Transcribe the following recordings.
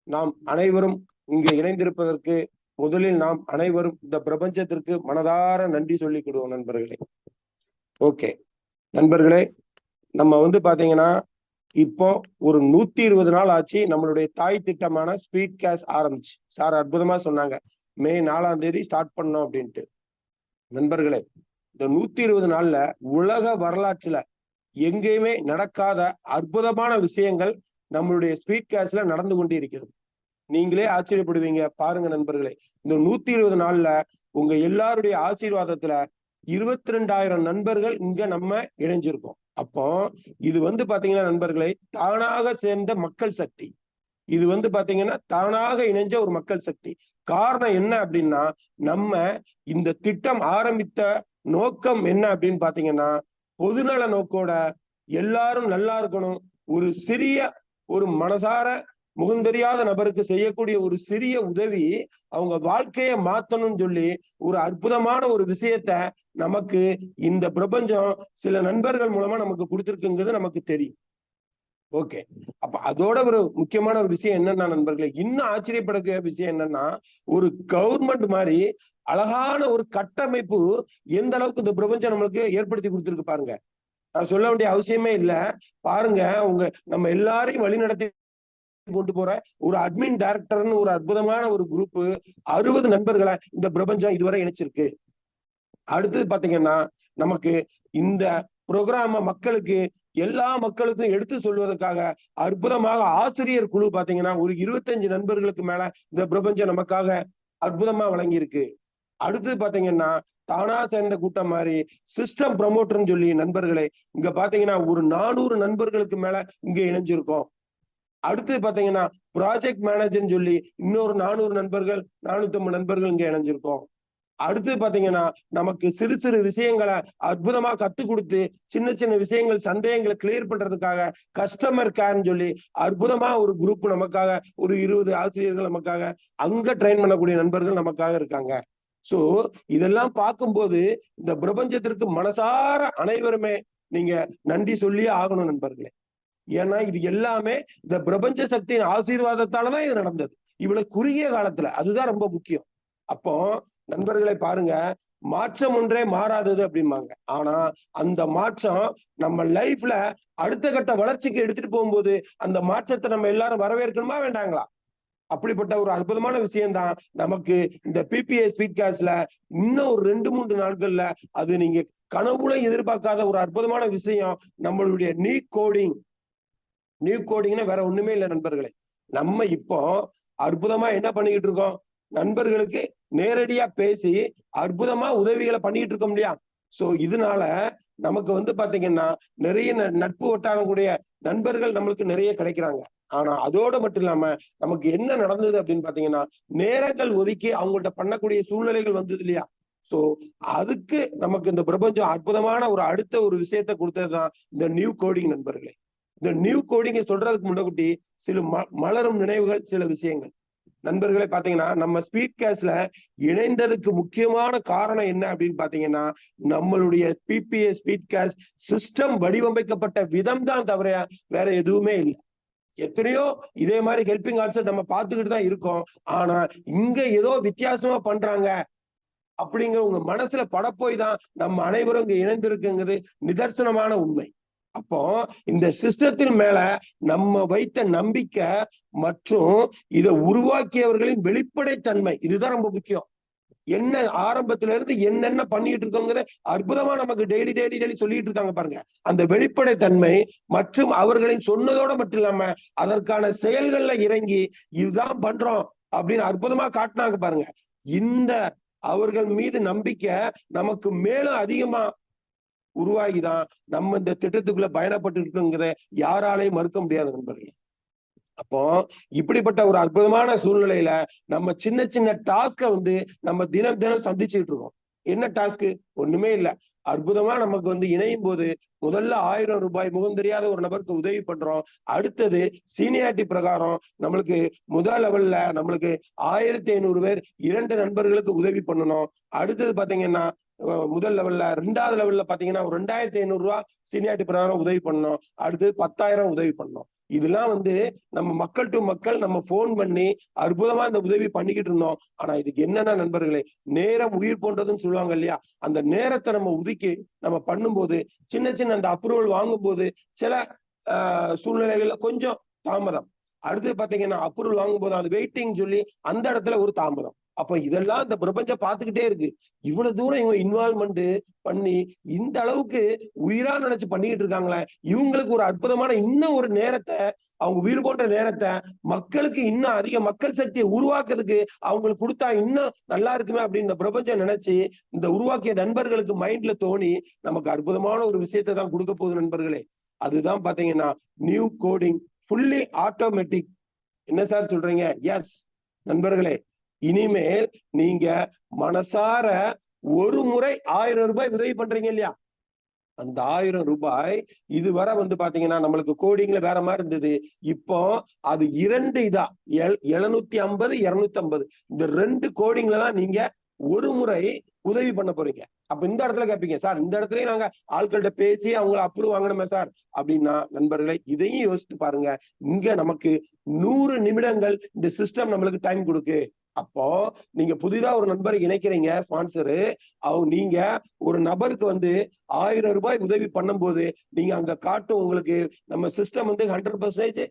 நாம் அனைவரும் இங்கு இணைந்திருப்பதற்கு முதலில் நாம் அனைவரும் இந்த பிரபஞ்சத்திற்கு மனதார நன்றி சொல்லிக்கிடுவோம் நண்பர்களே. ஓகே நண்பர்களே, நம்ம பாத்தீங்கன்னா இப்போ ஒரு 120 நாள் ஆச்சு நம்மளுடைய தாய் திட்டமான ஸ்பீட் கேஸ் ஆரம்பிச்சு. சார் அற்புதமா சொன்னாங்க, மே 4ஆம் தேதி ஸ்டார்ட் பண்ணோம் அப்படின்ட்டு. நண்பர்களே, இந்த 120 நாள்ல உலக வரலாற்றுல எங்கேயுமே நடக்காத அற்புதமான விஷயங்கள் நம்மளுடைய ஸ்பீட் கேஸ்ல நடந்து கொண்டு இருக்கிறது. நீங்களே ஆச்சரியப்படுவீங்க. பாருங்க நண்பர்களே, இந்த 120 நாள்ல உங்க எல்லாருடைய ஆசீர்வாதத்துல 22,000 நண்பர்கள் இங்க நம்ம இணைஞ்சிருக்கோம். அப்போ இது பாத்தீங்கன்னா நண்பர்களே, தானாக சேர்ந்த மக்கள் சக்தி. இது பாத்தீங்கன்னா தானாக இணைஞ்ச ஒரு மக்கள் சக்தி. காரணம் என்ன அப்படின்னா, நம்ம இந்த திட்டம் ஆரம்பித்த நோக்கம் என்ன அப்படின்னு பாத்தீங்கன்னா, பொதுநல நோக்கோட எல்லாரும் நல்லா இருக்கணும், ஒரு சிறிய ஒரு மனசார முகந்தெரியாத நபருக்கு செய்யக்கூடிய ஒரு சிறிய உதவி அவங்க வாழ்க்கையை மாத்தணும்னு சொல்லி ஒரு அற்புதமான ஒரு விஷயத்த நமக்கு இந்த பிரபஞ்சம் சில நண்பர்கள் மூலமா நமக்கு கொடுத்துருக்குங்கிறது நமக்கு தெரியும். ஓகே, அப்ப அதோட ஒரு முக்கியமான ஒரு விஷயம் என்னன்னா நண்பர்களே, இன்னும் ஆச்சரியப்படக்கூடிய விஷயம் என்னன்னா, ஒரு கவர்மெண்ட் மாதிரி அழகான ஒரு கட்டமைப்பு எந்த அளவுக்கு இந்த பிரபஞ்சம் நம்மளுக்கு ஏற்படுத்தி கொடுத்துருக்கு பாருங்க. நான் சொல்ல வேண்டிய அவசியமே இல்லை. பாருங்க, நம்ம எல்லாரையும் வழிநடத்தி கொண்டு போற ஒரு அட்மின் டைரக்டர்னு ஒரு அற்புதமான ஒரு குரூப் 60 நண்பர்களை இந்த பிரபஞ்சம் இதுவரை இணைச்சிருக்கு. அடுத்தது பாத்தீங்கன்னா, நமக்கு இந்த புரோகிராம மக்களுக்கு எல்லா மக்களுக்கும் எடுத்து சொல்வதற்காக அற்புதமாக ஆசிரியர் குழு பாத்தீங்கன்னா ஒரு 25 நண்பர்களுக்கு மேல இந்த பிரபஞ்சம் நமக்காக அற்புதமா வழங்கி இருக்கு. அடுத்து பாத்தீங்கன்னா, தானா சேர்ந்த கூட்டம் மாதிரி சிஸ்டம் ப்ரமோட்டர்னு சொல்லி நண்பர்களே இங்க பாத்தீங்கன்னா ஒரு 400 நண்பர்களுக்கு மேல இங்க இணைஞ்சிருக்கோம். அடுத்து பாத்தீங்கன்னா ப்ராஜெக்ட் மேனேஜர்னு சொல்லி இன்னொரு 400 நண்பர்கள் 450 நண்பர்கள் இங்க இணைஞ்சிருக்கோம். அடுத்து பாத்தீங்கன்னா நமக்கு சிறு சிறு விஷயங்களை அற்புதமா கத்து கொடுத்து சின்ன சின்ன விஷயங்கள் சந்தேகங்களை கிளியர் பண்றதுக்காக கஸ்டமர் கேர்ன்னு சொல்லி அற்புதமா ஒரு குரூப் நமக்காக ஒரு 20 ஆசிரியர்கள் நமக்காக அங்க ட்ரெயின் பண்ணக்கூடிய நண்பர்கள் நமக்காக இருக்காங்க. சோ இதெல்லாம் பார்க்கும்போது இந்த பிரபஞ்சத்திற்கு மனசார அனைவருமே நீங்க நன்றி சொல்லியே ஆகணும் நண்பர்களே. ஏன்னா இது எல்லாமே இந்த பிரபஞ்ச சக்தியின் ஆசீர்வாதத்தாலதான் இது நடந்தது இவ்வளவு குறுகிய காலத்துல. அதுதான் ரொம்ப முக்கியம். அப்போ நண்பர்களை பாருங்க, மாற்றம் ஒன்றே மாறாதது அப்படிம்பாங்க. ஆனா அந்த மாற்றம் நம்ம லைஃப்ல அடுத்த கட்ட வளர்ச்சிக்கு எடுத்துட்டு போகும்போது அந்த மாற்றத்தை நம்ம எல்லாரும் வரவேற்கணுமா வேண்டாங்களா? அப்படிப்பட்ட ஒரு அற்புதமான விஷயம்தான் நமக்கு இந்த பிபிஏ ஸ்பீட் கேஸ்ல இன்னும் ஒரு 2-3 நாட்கள்ல அது நீங்க கனவுல எதிர்பார்க்காத ஒரு அற்புதமான விஷயம். நம்மளுடைய நியூ கோடிங்னா வேற ஒண்ணுமே இல்லை நண்பர்களே. நம்ம இப்போ அற்புதமா என்ன பண்ணிக்கிட்டு இருக்கோம், நண்பர்களுக்கு நேரடியா பேசி அற்புதமா உதவிகளை பண்ணிட்டு இருக்கோம் இல்லையா? சோ இதனால நமக்கு பாத்தீங்கன்னா நிறைய நட்பு வட்டாரக்கூடிய நண்பர்கள் நம்மளுக்கு நிறைய கிடைக்கிறாங்க. ஆனா அதோட மட்டும் இல்லாம நமக்கு என்ன நடந்தது அப்படின்னு பாத்தீங்கன்னா, நேரங்கள் ஒதுக்கி அவங்கள்ட்ட பண்ணக்கூடிய சூழ்நிலைகள் வந்தது இல்லையா? சோ அதுக்கு நமக்கு இந்த பிரபஞ்சம் அற்புதமான ஒரு அடுத்த ஒரு விஷயத்த கொடுத்ததுதான் இந்த நியூ கோடிங் நண்பர்களே. இந்த நியூ கோடிங்க சொல்றதுக்கு முன்னாடி சில மலரும் நினைவுகள், சில விஷயங்கள் நண்பர்களே. பாத்தீங்கன்னா நம்ம ஸ்பீட் கேஸ்ல இணைந்ததுக்கு முக்கியமான காரணம் என்ன அப்படின்னு பாத்தீங்கன்னா, நம்மளுடைய பிபிஏ ஸ்பீட் கேஸ் சிஸ்டம் வடிவமைக்கப்பட்ட விதம் தான் தவிர வேற எதுவுமே இல்லை. எத்தனையோ இதே மாதிரி ஹெல்பிங் ஆல்சோ நம்ம பார்த்துக்கிட்டு தான் இருக்கோம். ஆனா இங்க ஏதோ வித்தியாசமா பண்றாங்க அப்படிங்கிற உங்க மனசுல படப்போய் தான் நம்ம அனைவரும் இங்க இணைந்திருக்குங்கிறது நிதர்சனமான உண்மை. அப்போ இந்த சிஸ்டத்தின் மேல நம்ம வைத்த நம்பிக்கை மற்றும் இதை உருவாக்கியவர்களின் வெளிப்படைத்தன்மை, இதுதான் ரொம்ப முக்கியம். என்ன ஆரம்பத்துல இருந்து என்னென்ன பண்ணிட்டு இருக்கோங்கிறத அற்புதமா நமக்கு டெய்லி சொல்லிட்டு இருக்காங்க பாருங்க. அந்த வெளிப்படைத்தன்மை மற்றும் அவர்களின் சொன்னதோட மட்டும் இல்லாம அதற்கான செயல்கள்ல இறங்கி இதுதான் பண்றோம் அப்படின்னு அற்புதமா காட்டினாங்க பாருங்க. இந்த அவர்கள் மீது நம்பிக்கை நமக்கு மேலும் அதிகமா உருவாகிதான் நம்ம இந்த திட்டத்துக்குள்ள பயணப்பட்டு இருக்கோங்கிறத யாராலையும் மறுக்க முடியாத நண்பர்களே. அப்போ இப்படிப்பட்ட ஒரு அற்புதமான சூழ்நிலையில நம்ம சின்ன சின்ன டாஸ்கை நம்ம தினம் சந்திச்சுட்டு இருக்கோம். என்ன டாஸ்க்? ஒண்ணுமே இல்ல. அற்புதமா நமக்கு இணையும் போது முதல்ல 1000 ரூபாய் முகம் தெரியாத ஒரு நபருக்கு உதவி பண்றோம். அடுத்தது சீனியாரிட்டி பிரகாரம் நம்மளுக்கு முதல் லெவல்ல நம்மளுக்கு 1500 பேர் 2 நண்பர்களுக்கு உதவி பண்ணணும். அடுத்தது பாத்தீங்கன்னா முதல் லெவல்ல 2வது லெவல்ல பாத்தீங்கன்னா ஒரு 2500 ரூபாய் சீனியாரிட்டி பிரகாரம் உதவி பண்ணணும். அடுத்தது 10,000 உதவி பண்ணணும். இதெல்லாம் வந்து நம்ம மக்கள் டு மக்கள் நம்ம போன் பண்ணி அற்புதமா இந்த உதவி பண்ணிக்கிட்டு இருந்தோம். ஆனா இதுக்கு என்னன்னா நண்பர்களே, நேரம் உயிர் போன்றதுன்னு சொல்லுவாங்க இல்லையா, அந்த நேரத்தை நம்ம ஒதுக்கி நம்ம பண்ணும்போது சின்ன சின்ன அந்த அப்ரூவல் வாங்கும் போது சில சூழ்நிலைகள்ல கொஞ்சம் தாமதம். அடுத்து பாத்தீங்கன்னா அப்ரூவல் வாங்கும் போது அது வெயிட்டிங் சொல்லி அந்த இடத்துல ஒரு தாமதம். அப்ப இதெல்லாம் இந்த பிரபஞ்சம் பார்த்துக்கிட்டே இருக்கு. இவ்வளவு தூரம் இவங்க இன்வால்வ்மெண்ட் பண்ணி இந்த அளவுக்கு உயிரா நினைச்சு பண்ணிக்கிட்டு இருக்காங்களே, இவங்களுக்கு ஒரு அற்புதமான இன்னும் ஒரு நேரத்தை, அவங்க உயிர் போன்ற நேரத்தை மக்களுக்கு இன்னும் அதிக மக்கள் சக்தியை உருவாக்குறதுக்கு அவங்களுக்கு கொடுத்தா இன்னும் நல்லா இருக்குமே அப்படின்னு இந்த பிரபஞ்சம் நினைச்சு இந்த உருவாக்கிய நண்பர்களுக்கு மைண்ட்ல தோணி நமக்கு அற்புதமான ஒரு விஷயத்தை தான் கொடுக்க போகுது நண்பர்களே. அதுதான் பாத்தீங்கன்னா நியூ கோடிங் ஃபுல்லி ஆட்டோமேட்டிக். என்ன சார் சொல்றீங்க? எஸ் நண்பர்களே, இனிமேல் நீங்க மனசார ஒரு முறை 1000 ரூபாய் உதவி பண்றீங்க இல்லையா, அந்த 1000 ரூபாய் இதுவரை வந்து பாத்தீங்கன்னா நம்மளுக்கு கோடிங்ல வேற மாதிரி இருந்தது. இப்போ அது 2 இதா 750 250 இந்த 2 கோடிங்ல தான் நீங்க ஒரு முறை உதவி பண்ண போறீங்க. அப்ப இந்த இடத்துல கேட்பீங்க, சார் இந்த இடத்துலயும் நாங்க ஆட்கள்கிட்ட பேசி அவங்களை அப்ரூவ் வாங்கணுமே சார் அப்படின்னா, நண்பர்களை இதையும் யோசித்து பாருங்க. இங்க நமக்கு 100 நிமிடங்கள் இந்த சிஸ்டம் நம்மளுக்கு டைம் கொடுக்கு. அப்போ நீங்க புதிதா ஒரு நண்பரை இணைக்கிறீங்க, ஸ்பான்சரு. நீங்க ஒரு நபருக்கு வந்து 1000 ரூபாய் உதவி பண்ணும் போது நீங்க அங்க காட்டும் உங்களுக்கு நம்ம சிஸ்டம் வந்து 100%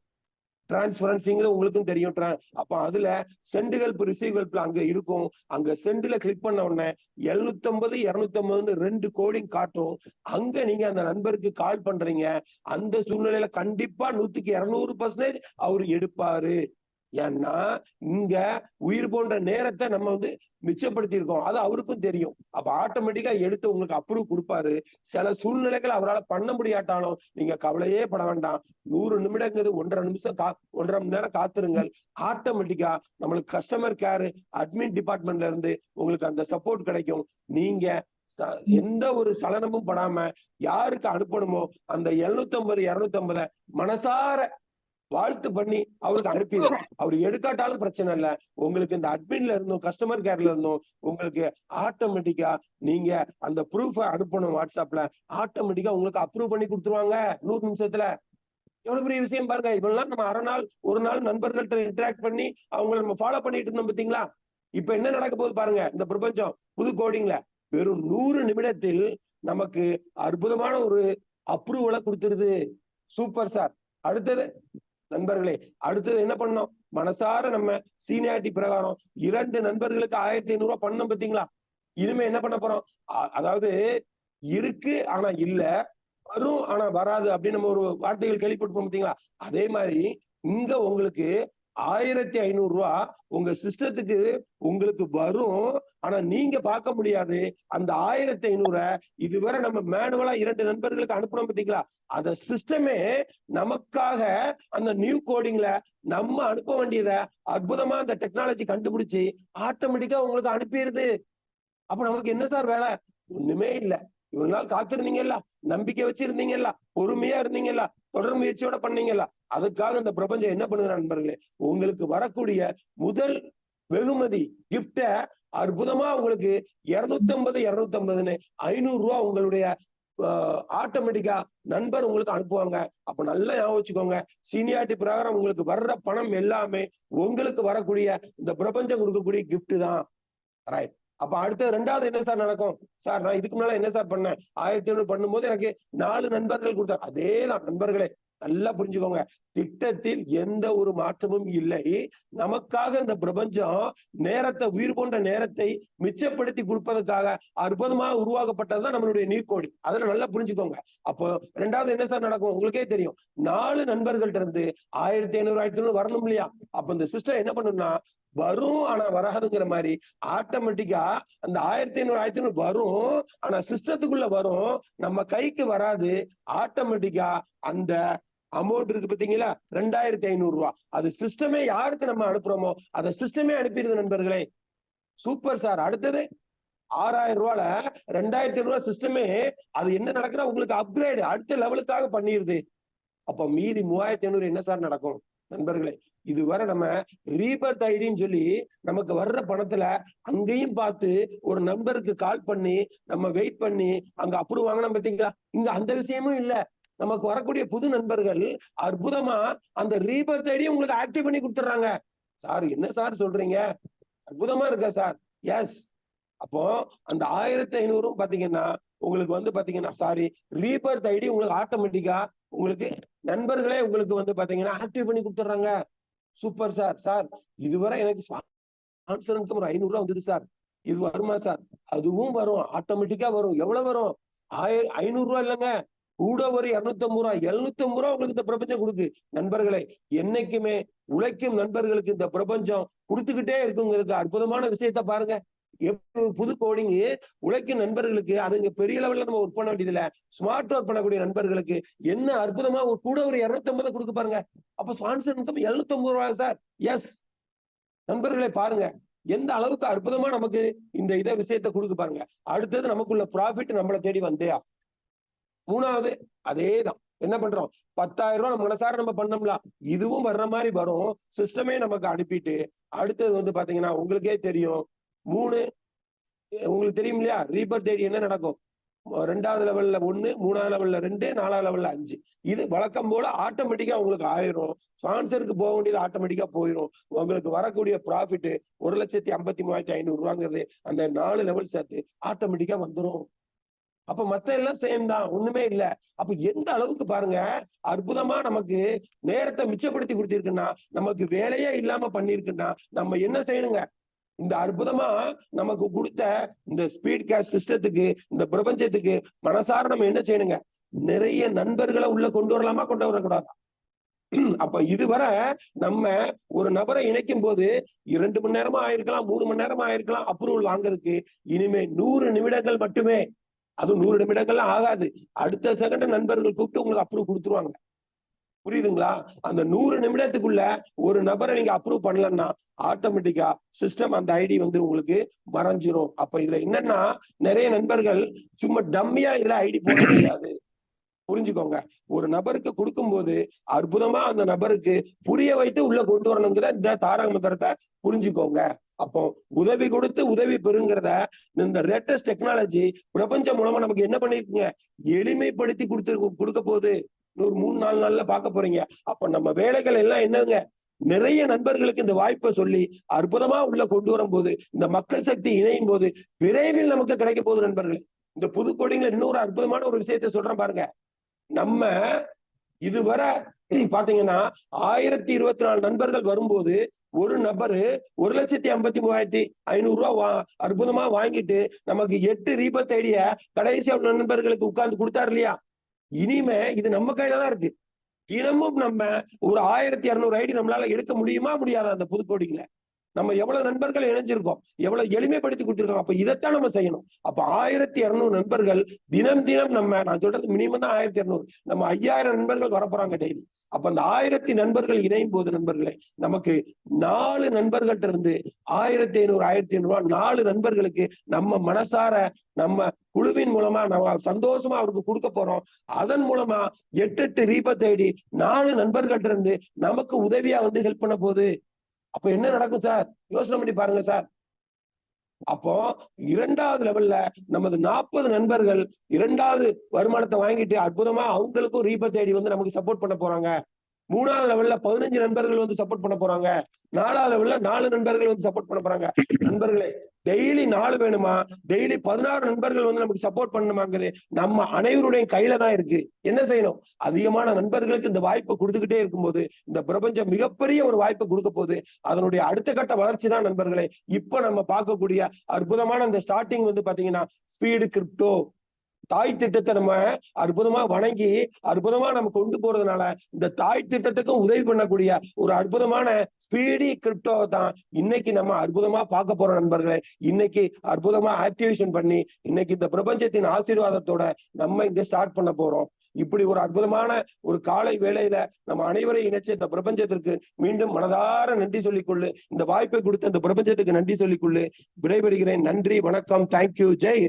டிரான்ஸ்பரன்சிங்கிறது உங்களுக்கும் தெரியும். அப்ப அதுல சென்டுகள் ரிசீவ் அங்க இருக்கும். அங்க சென்டுல கிளிக் பண்ண உடனே 750 250 2 கோடிங் காட்டும். அங்க நீங்க அந்த நண்பருக்கு கால் பண்றீங்க. அந்த சூழ்நிலையில கண்டிப்பா 100க்கு 200% அவரு எடுப்பாரு. ஏன்னா இங்க உயிர் போன்ற நேரத்தை நம்ம வந்து மிச்சப்படுத்தி இருக்கோம், அது அவருக்கும் தெரியும். அப்ப ஆட்டோமேட்டிக்கா எடுத்து உங்களுக்கு அப்ரூவ் கொடுப்பாரு. சில சூழ்நிலைகள் அவரால் பண்ண முடியாட்டாலும் நீங்க கவலையே பட வேண்டாம். 100 நிமிடங்கிறது 1.5 நிமிஷம் 1.5 மணி நேரம் காத்துருங்கள். ஆட்டோமேட்டிக்கா நம்மளுக்கு கஸ்டமர் கேர் அட்மின் டிபார்ட்மெண்ட்ல இருந்து உங்களுக்கு அந்த சப்போர்ட் கிடைக்கும். நீங்க எந்த ஒரு சலனமும் படாம யாருக்கு அனுப்பணுமோ அந்த 750 250 மனசார வாழ்த்து பண்ணி அவருக்கு அனுப்பிடும். அவர் எடுக்காட்டாலும் பிரச்சனை இல்லை. உங்களுக்கு இந்த அட்மின்ல இருந்தும் கஸ்டமர் கேர்ல இருந்தும் உங்களுக்கு ஆட்டோமேட்டிக்கா நீங்க அந்த ப்ரூஃப் அனுப்பணும் வாட்ஸ்அப்ல, ஆட்டோமேட்டிக்கா உங்களுக்கு அப்ரூவ் பண்ணி கொடுத்துருவாங்க 100 நிமிஷத்துல. எவ்வளவு பெரிய விஷயம் பாருங்க. இவெல்லாம் நம்ம அரை நாள் ஒரு நாள் நண்பர்கள்ட்ட இன்டராக்ட் பண்ணி அவங்களை நம்ம ஃபாலோ பண்ணிட்டு இருந்தோம் பாத்தீங்களா. இப்ப என்ன நடக்க போகுது பாருங்க. இந்த பிரபஞ்சம் புது கோடிங்ல வெறும் 100 நிமிடத்தில் நமக்கு அற்புதமான ஒரு அப்ரூவலை கொடுத்துருது. Super sir. அடுத்தது நண்பர்களே, அடுத்தது என்ன பண்ணோம், மனசார நம்ம சீனியாரிட்டி பிரகாரம் 2 நண்பர்களுக்கு 1500 ரூபாய் பண்ணோம் பாத்தீங்களா. இனிமே என்ன பண்ண போறோம், அதாவது இருக்கு ஆனா இல்ல, வரும் ஆனா வராது அப்படின்னு நம்ம ஒரு வார்த்தைகள் கேள்விப்பட்டிருப்போம் பாத்தீங்களா. அதே மாதிரி இங்க உங்களுக்கு 1500 ரூபாய் உங்க சிஸ்டத்துக்கு உங்களுக்கு வரும். ஆனா நீங்க பார்க்க முடியாது. அந்த 1500 இதுவரை நம்ம மேனுவலா 2 நண்பர்களுக்கு அனுப்பணும் பாத்தீங்களா, அத சிஸ்டமே நமக்காக அந்த நியூ கோடிங்ல நம்ம அனுப்ப வேண்டியதை அற்புதமா அந்த டெக்னாலஜி கண்டுபிடிச்சு ஆட்டோமேட்டிக்கா உங்களுக்கு அனுப்பிடுது. அப்ப நமக்கு என்ன சார் வேலை? ஒண்ணுமே இல்லை. இவ்வளவு நாள் காத்திருந்தீங்கல்ல, நம்பிக்கை வச்சிருந்தீங்கல்ல, பொறுமையா இருந்தீங்கல்ல, தொடர் முயற்சியோட பண்ணீங்கல்ல, அதுக்காக இந்த பிரபஞ்சம் என்ன பண்ணுது நண்பர்களே, உங்களுக்கு வரக்கூடிய முதல் வெகுமதி கிஃப்ட அற்புதமா உங்களுக்கு 250 250ன்னு 500 ரூபாய் உங்களுடைய ஆட்டோமேட்டிக்கா நண்பர் உங்களுக்கு அனுப்புவாங்க. அப்ப நல்லா ஞாபகம் வச்சுக்கோங்க, சீனியாரிட்டி பிரகாரம் உங்களுக்கு வர்ற பணம் எல்லாமே உங்களுக்கு வரக்கூடிய இந்த பிரபஞ்சம் கொடுக்கக்கூடிய கிஃப்ட் தான். ரைட். அப்ப அடுத்த 2வது என்ன சார் நடக்கும்? சார் நான் இதுக்கு முன்னால என்ன சார் பண்ணேன், 1500 பண்ணும்போது எனக்கு 4 நண்பர்கள் கொடுத்தாங்க. அதேதான் நண்பர்களே, நல்லா புரிஞ்சுக்கோங்க. திட்டத்தில் எந்த ஒரு மாற்றமும் இல்லை. நமக்காக இந்த பிரபஞ்சம் நேரத்தை, உயிர் போன்ற நேரத்தை மிச்சப்படுத்தி கொடுப்பதற்காக அற்புதமாக உருவாக்கப்பட்டதுதான் நம்மளுடைய நீர்க்கோடி. அதுல நல்லா புரிஞ்சுக்கோங்க. அப்போ 2வது என்ன சார் நடக்கும் உங்களுக்கே தெரியும். 4 நண்பர்கள்ட்ட இருந்து 1500 1500 வரணும் இல்லையா. அப்ப இந்த சிஸ்டம் என்ன பண்ணும்னா வரும் ஆனா வராதுங்கிற மாதிரி ஆட்டோமேட்டிக்கா அந்த 1500 1500 வரும். ஆனா சிஸ்டத்துக்குள்ள வரும், நம்ம கைக்கு வராது. ஆட்டோமேட்டிக்கா அந்த அமௌண்ட் இருக்கு பாத்தீங்களா 2500 ரூபாய், அது சிஸ்டமே யாருக்கு நம்ம அனுப்புறோமோ அதை சிஸ்டமே அனுப்பிடுது நண்பர்களே. Super sir. அடுத்தது 6000 ரூபாய்ல 2500 ரூபாய் சிஸ்டமே அது என்ன நடக்குதா உங்களுக்கு அப்கிரேட் அடுத்த லெவலுக்காக பண்ணிடுது. அப்ப மீதி 3500 என்ன சார் நடக்கும் நண்பர்களே? இதுவரை நம்ம ரீபர்த் ஐடின்னு சொல்லி நமக்கு வர்ற பணத்துல அங்கேயும் பார்த்து ஒரு நம்பருக்கு கால் பண்ணி நம்ம வெயிட் பண்ணி அங்க அப்ரூவ் வாங்கணும் பாத்தீங்களா. இங்க அந்த விஷயமும் இல்ல நமக்கு வரக்கூடிய புது நண்பர்கள் அற்புதமா அந்த ரீபர்த் ஐடி உங்களுக்கு ஆக்டிவ் பண்ணி கொடுத்துறாங்க. சார் என்ன சார் சொல்றீங்க, அற்புதமா இருக்கா சார்? எஸ். அப்போ அந்த 1500 பாத்தீங்கன்னா உங்களுக்கு வந்து பாத்தீங்கன்னா சாரி ரீபர்த் ஐடி உங்களுக்கு ஆட்டோமேட்டிக்கா உங்களுக்கு நண்பர்களே உங்களுக்கு வந்து பாத்தீங்கன்னா ஆக்டிவ் பண்ணி கொடுத்துறாங்க. Super sir. சார் இதுவரை எனக்கு ஒரு 500 ரூபாய் வந்தது சார், இது வருமா சார்? அதுவும் வரும், ஆட்டோமேட்டிக்கா வரும். எவ்வளவு வரும்? 500 ரூபாய் இல்லைங்க, கூட ஒரு 250 ரூபாய் 750 ரூபாய் உங்களுக்கு இந்த பிரபஞ்சம் கொடுக்கு. நண்பர்களே, என்னைக்குமே உழைக்கும் நண்பர்களுக்கு இந்த பிரபஞ்சம் கொடுத்துக்கிட்டே இருக்குங்கிறது அற்புதமான விஷயத்த பாருங்க. புது கோடிங் உழைக்கும் நண்பர்களுக்கு அது இங்க பெரிய லெவல்ல நம்ம ஒர்க் பண்ண வேண்டியது இல்ல, ஸ்மார்ட் ஒர்க் பண்ணக்கூடிய நண்பர்களுக்கு என்ன அற்புதமா ஒரு கூட ஒரு 250 கொடுக்க பாருங்க. அப்ப ஸ்பான்சர் இன்கம் 750 ரூபாய் சார். எஸ் நண்பர்களே, பாருங்க எந்த அளவுக்கு அற்புதமா நமக்கு இந்த இதை விஷயத்த கொடுக்க பாருங்க. அடுத்தது நமக்குள்ள ப்ராஃபிட் நம்மளை தேடி வந்தே. மூணாவது அதேதான், என்ன பண்றோம்? 10,000 ரூபாய் நம்ம மனசார நம்ம பண்ணோம்ல, இதுவும் வர்ற மாதிரி வரும். சிஸ்டமே நமக்கு அனுப்பிட்டு அடுத்தது வந்து பாத்தீங்கன்னா உங்களுக்கே தெரியும், 3 உங்களுக்கு தெரியும் இல்லையா, ரீபர்த் ஐடி என்ன நடக்கும்? 2வது லெவல்ல 1, 3வது லெவல்ல 2, 4வது லெவல்ல 5. இது வழக்கம் போல ஆட்டோமேட்டிக்கா உங்களுக்கு ஆயிரும். ஸ்பான்சருக்கு போக வேண்டியது ஆட்டோமேட்டிக்கா போயிடும். உங்களுக்கு வரக்கூடிய ப்ராஃபிட் 1,53,500 ரூபாங்கிறது அந்த 4 லெவல் சேர்த்து ஆட்டோமேட்டிக்கா வந்துடும். அப்ப மத்த எல்லாம் சேம் தான், ஒண்ணுமே இல்ல. அப்ப எந்த அளவுக்கு பாருங்க அற்புதமா நமக்கு நேரத்தை மிச்சப்படுத்தி கொடுத்திருக்குன்னா, நமக்கு வேலையே இல்லாம பண்ணிருக்குன்னா நம்ம என்ன செய்யணுங்க? இந்த அற்புதமா நமக்கு கொடுத்த இந்த ஸ்பீட் கேஷ் சிஸ்டத்துக்கு, இந்த பிரபஞ்சத்துக்கு மனசார நம்ம என்ன செய்யணுங்க? நிறைய நண்பர்களை உள்ள கொண்டு வரலாமா, கொண்டு வரக்கூடாதா? அப்ப இதுவரை நம்ம ஒரு நபரை இணைக்கும் போது 2 மணி நேரமா ஆயிருக்கலாம், 3 மணி நேரமா ஆயிருக்கலாம் அப்ரூவல் வாங்குறதுக்கு. இனிமே 100 நிமிடங்கள் மட்டுமே. அது 100 நிமிடங்கள்லாம் ஆகாது, அடுத்த செகண்ட் நண்பர்கள் கூப்பிட்டு உங்களுக்கு அப்ரூவ் கொடுத்துருவாங்க. புரியுதுங்களா? அந்த 100 நிமிடத்துக்குள்ள ஒரு நபரை நீங்க அப்ரூவ் பண்ணலன்னா ஆட்டோமேட்டிக்கா சிஸ்டம் அந்த ஐடி வந்து உங்களுக்கு மறைஞ்சிரும். அப்ப இதுல என்னன்னா, நிறைய நண்பர்கள் சும்மா டம்மியா இதுல ஐடி போட முடியாது. புரிஞ்சுக்கோங்க. ஒரு நபருக்கு கொடுக்கும் போது அற்புதமா அந்த நபருக்கு புரிய வைத்து உள்ள கொண்டு வரணுங்கிற இந்த தாரக மந்திரத்தை புரிஞ்சுக்கோங்க. அப்போ உதவி கொடுத்து உதவி பெறுங்கிறத இந்த லேட்டஸ்ட் டெக்னாலஜி பிரபஞ்சம் மூலமா நமக்கு என்ன பண்ணிருக்குங்க? எளிமைப்படுத்தி கொடுக்க போகுது. ஒரு 3-4 நாள்ல பார்க்க போறீங்க. அப்ப நம்ம வேலைகள் எல்லாம் என்னங்க? நிறைய நண்பர்களுக்கு இந்த வாய்ப்பை சொல்லி அற்புதமா உள்ள கொண்டு வரும் போது, இந்த மக்கள் சக்தி இணையும் போது விரைவில் நமக்கு கிடைக்க போகுது நண்பர்களே. இந்த புது கோடிங்ல இன்னொரு அற்புதமான ஒரு விஷயத்த சொல்றேன் பாருங்க. நம்ம இதுவரை பாத்தீங்கன்னா 1024 நண்பர்கள் வரும்போது ஒரு நபரு 1,53,500 ரூபாய் அற்புதமா வாங்கிட்டு நமக்கு 8 ரீபர்த் ஐடிய கடைசியா நண்பர்களுக்கு உட்கார்ந்து கொடுத்தாரு இல்லையா? இனிமே இது நம்ம கையில தான் இருக்கு. தினமும் நம்ம ஒரு 1,200 ஐடி நம்மளால எடுக்க முடியுமா, முடியாதா? அந்த புது கோடிங்ல நம்ம எவ்வளவு நண்பர்கள் இணைஞ்சிருக்கோம், எவ்வளவு எளிமைப்படுத்தி கொடுத்திருக்கோம். அப்ப இதைத்தான் நம்ம செய்யணும். அப்ப 1,200 நண்பர்கள் தினம் நான் சொல்றது மினிமம் தான் 1,200, நம்ம 5,000 நண்பர்கள் வரப்போறாங்க டெய்லி. அப்ப அந்த 1000 நண்பர்கள் இணையும் போது நண்பர்களே, நமக்கு 4 நண்பர்கள்ட்ட இருந்து 1,500 1,500 ரூபாய் 4 நண்பர்களுக்கு நம்ம மனசார நம்ம குழுவின் மூலமா நம்ம சந்தோஷமா அவருக்கு கொடுக்க போறோம். அதன் மூலமா 8 ரீபர்த் ஐடி 4 நண்பர்கள்ட்ட இருந்து நமக்கு உதவியா வந்து ஹெல்ப் பண்ண போகுது. அப்ப என்ன நடக்கும் சார்? யோசனை பண்ணி பாருங்க சார். அப்போ 2வது லெவல்ல நமது 40 நண்பர்கள் 2வது வருமானத்தை வாங்கிட்டு அற்புதமா அவங்களுக்கும் ரீபர்த் ஐடி வந்து நமக்கு சப்போர்ட் பண்ண போறாங்க. 3வது லெவல்ல 15 நண்பர்கள் வந்து சப்போர்ட் பண்ண போறாங்க. 4வது லெவல்ல 4 நண்பர்கள் வந்து சப்போர்ட் பண்ண போறாங்க. நண்பர்களே, டெய்லி 4 வேணுமா, டெய்லி 16 நண்பர்கள் வந்து நமக்கு சப்போர்ட் பண்ணணுமாங்கிறது நம்ம அனைவருடைய கையில தான் இருக்கு. என்ன செய்யணும்? அதிகமான நண்பர்களுக்கு இந்த வாய்ப்பை கொடுத்துக்கிட்டே இருக்கும்போது இந்த பிரபஞ்சம் மிகப்பெரிய ஒரு வாய்ப்பை கொடுக்க போகுது. அதனுடைய அடுத்த கட்ட வளர்ச்சி தான் நண்பர்களே இப்ப நம்ம பார்க்கக்கூடிய அற்புதமான இந்த ஸ்டார்டிங் வந்து பாத்தீங்கன்னா ஸ்பீடு கிரிப்டோ தாய் திட்டத்தை நம்ம அற்புதமா வணங்கி அற்புதமா நம்ம கொண்டு போறதுனால இந்த தாய் திட்டத்துக்கும் உதவி பண்ணக்கூடிய ஒரு அற்புதமான ஸ்பீடி கிரிப்டோ தான் இன்னைக்கு நம்ம அற்புதமா பார்க்க போறோம் நண்பர்களே. இன்னைக்கு அற்புதமா ஆக்டிவேஷன் பண்ணி இன்னைக்கு இந்த பிரபஞ்சத்தின் ஆசீர்வாதத்தோட நம்ம இங்க ஸ்டார்ட் பண்ண போறோம். இப்படி ஒரு அற்புதமான ஒரு காலை வேளையில நம்ம அனைவரையும் இணைச்ச இந்த பிரபஞ்சத்திற்கு மீண்டும் மனதார நன்றி சொல்லிக்கொள்ளு. இந்த வாய்ப்பை கொடுத்த இந்த பிரபஞ்சத்துக்கு நன்றி சொல்லிக்கொள்ளு. விடைபெறுகிறேன். நன்றி, வணக்கம், தேங்க்யூ, ஜெய்.